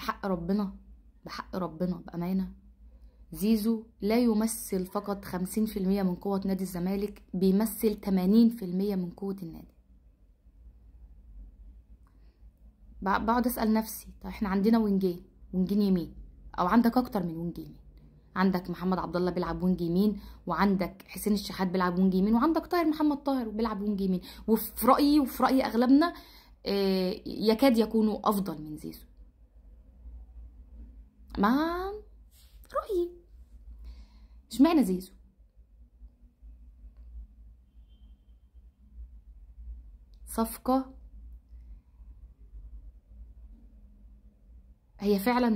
بحق ربنا، بحق ربنا بأمانة، زيزو لا يمثل فقط 50% من قوة نادي الزمالك، بيمثل 80% من قوة النادي. بقعد اسأل نفسي، طب احنا عندنا وينجين يمين، او عندك اكتر من وينج يمين، عندك محمد عبد الله بيلعب وينج يمين، وعندك حسين الشحات بيلعب وينج يمين، وعندك طاهر محمد طاهر بيلعب وينج يمين، وفي رأيي اغلبنا يكاد يكونوا افضل من زيزو. ما رأيي اشمعنى زيزو؟ صفقة هي فعلا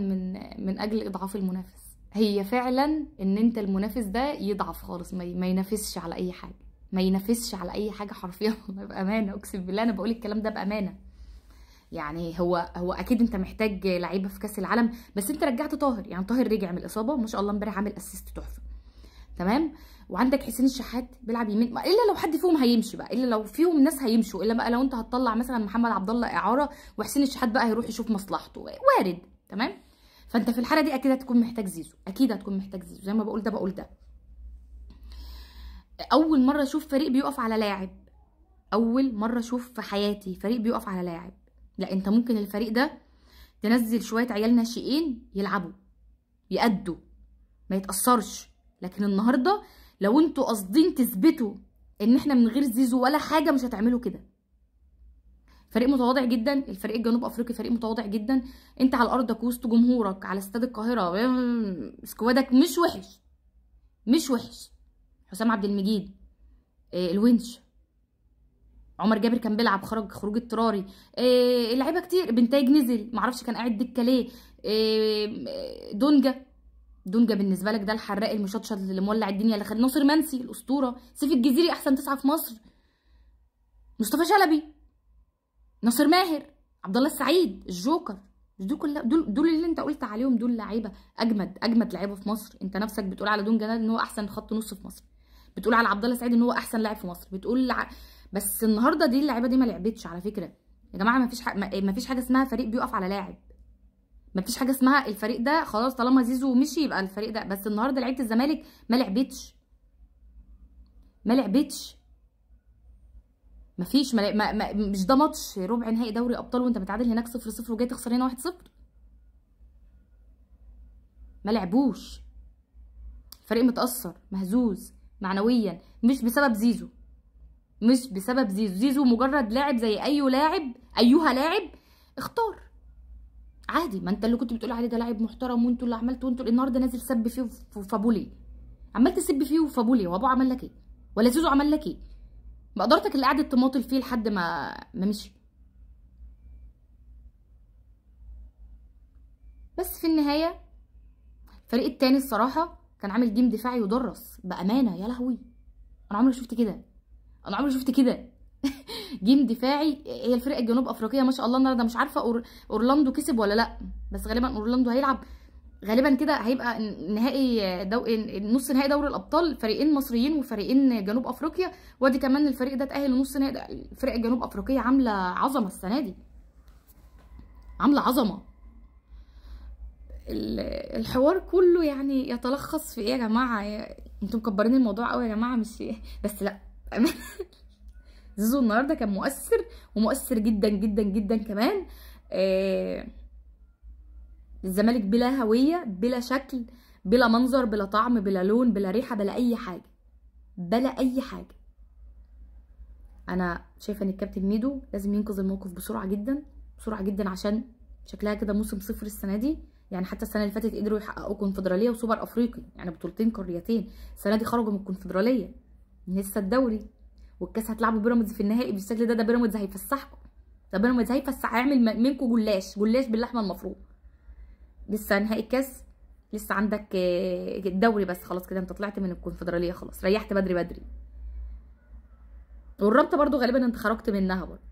من اجل اضعاف المنافس، هي فعلا ان انت المنافس ده يضعف خالص، ما ينافسش على اي حاجه، ما ينافسش على اي حاجه حرفيا والله بامانه، اقسم بالله انا بقول الكلام ده بامانه. يعني هو اكيد انت محتاج لعيبه في كاس العالم، بس انت رجعت طاهر، يعني طاهر رجع من الاصابه ما شاء الله، امبارح عامل اسيست تحفه تمام، وعندك حسين الشحات بيلعب يمين، الا لو حد فيهم هيمشي بقى، الا لو فيهم ناس هيمشوا، الا بقى لو انت هتطلع مثلا محمد عبد الله اعاره وحسين الشحات بقى هيروح يشوف مصلحته، وارد تمام. فانت في الحاله دي اكيد هتكون محتاج زيزو، اكيد هتكون محتاج زيزو، زي ما بقول ده بقول ده. اول مره اشوف فريق بيقف على لاعب، اول مره اشوف في حياتي فريق بيقف على لاعب. لا انت ممكن الفريق ده تنزل شويه عيال ناشئين يلعبوا يأدوا ما يتأثرش، لكن النهارده لو انتوا قاصدين تثبتوا ان احنا من غير زيزو ولا حاجه مش هتعملوا كده. فريق متواضع جدا، الفريق الجنوب افريقي فريق متواضع جدا، انت على ارضك وسط جمهورك على استاد القاهره، سكوادك مش وحش، مش وحش. حسام عبد المجيد، الونش، عمر جابر كان بيلعب خروج اضطراري، اللعيبه كتير، بنتايج نزل معرفش كان قاعد دكه ليه، دونجا بالنسبه لك ده الحراق المشطشط اللي مولع الدنيا، اللي خد ناصر منسي الاسطوره، سيف الجزيري احسن 9 في مصر، مصطفى شلبي، ناصر ماهر، عبد الله السعيد، الجوكر، مش دول كلها، دول اللي انت قلت عليهم دول لعيبه اجمد لعيبه في مصر. انت نفسك بتقول على دونجا ده ان هو احسن خط نص في مصر، بتقول على عبد الله السعيد ان هو احسن لاعب في مصر، بس النهارده دي اللعيبه دي ما لعبتش على فكره يا جماعه. ما فيش حاجه اسمها فريق بيقف على لاعب، ما فيش حاجه اسمها الفريق ده خلاص طالما زيزو مشي يبقى الفريق ده بس. النهارده لعيبه الزمالك ما لعبتش مفيش مش ده ماتش ربع نهائي دوري ابطال وانت متعادل هناك 0-0 وجاي تخسر هنا 1-0. ما لعبوش، فريق متاثر مهزوز معنويا، مش بسبب زيزو، مش بسبب زيزو مجرد لاعب زي ايها لاعب اختار عادي. ما انت اللي كنت بتقول عليه ده لاعب محترم وانتوا اللي عملتوا، وانتوا النهارده نازل سب فيه وفابولي، عمال تسب فيه وفابولي، وابوه عمل لك ايه؟ ولا زيزو عمل لك ايه؟ بقدرتك اللي قعدت تماطل فيه لحد ما مشي. بس في النهايه الفريق التاني الصراحه كان عامل جيم دفاعي يدرس بامانه، يا لهوي انا عمري شفت كده جيم دفاعي. هي الفرق الجنوب افريقيه ما شاء الله النهارده مش عارفه اورلاندو كسب ولا لا، بس غالبا اورلاندو هيلعب غالبا كده، هيبقى نهائي نص نهائي دوري الابطال، فريقين مصريين وفريقين جنوب افريقيا، وادي كمان الفريق ده اتاهل لنص نهائي. الفرق الجنوب افريقيه عامله عظمه السنه دي، عامله عظمه. الحوار كله يعني يتلخص في ايه يا جماعه؟ انتوا مكبرين الموضوع قوي يا جماعه، مش بس لا زيزو النهارده كان مؤثر جدا جدا جدا كمان. الزمالك بلا هويه، بلا شكل، بلا منظر، بلا طعم، بلا لون، بلا ريحه، بلا اي حاجه، بلا اي حاجه. انا شايفه ان الكابتن ميدو لازم ينقذ الموقف بسرعه جدا بسرعه جدا، عشان شكلها كده موسم صفر السنه دي. يعني حتى السنه اللي فاتت قدروا يحققوا كونفدراليه وسوبر افريقي، يعني بطولتين قاريتين. السنه دي خرجوا من الكونفدراليه، لسه الدوري والكاس هتلعبوا بيراميدز في النهائي بالشكل ده بيراميدز هيفسحكم، ده بيراميدز هيعمل منكم جلاش باللحمه المفرومه. لسه نهائي الكاس، لسه عندك الدوري، بس خلاص كده انت طلعت من الكونفدراليه، خلاص ريحت بدري. والرابطه برضو غالبا انت خرجت منها برضو،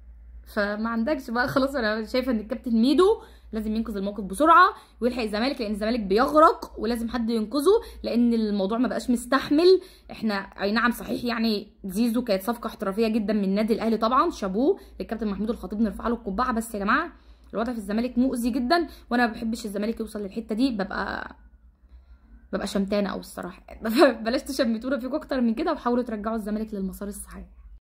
فما عندكش بقى خلاص. انا شايفه ان الكابتن ميدو لازم ينقذ الموقف بسرعه ويلحق الزمالك، لان الزمالك بيغرق ولازم حد ينقذه، لان الموضوع ما بقاش مستحمل. احنا اي نعم صحيح يعني زيزو كانت صفقه احترافيه جدا من النادي الاهلي، طبعا شابوه للكابتن محمود الخطيب، نرفع له القبعه، بس يا جماعه الوضع في الزمالك مؤذي جدا، وانا ما بحبش الزمالك يوصل للحته دي، ببقى شمتانه قوي الصراحه. بلاش تشمتونا فيكم اكتر من كده، وحاولوا ترجعوا الزمالك للمسار الصحيح.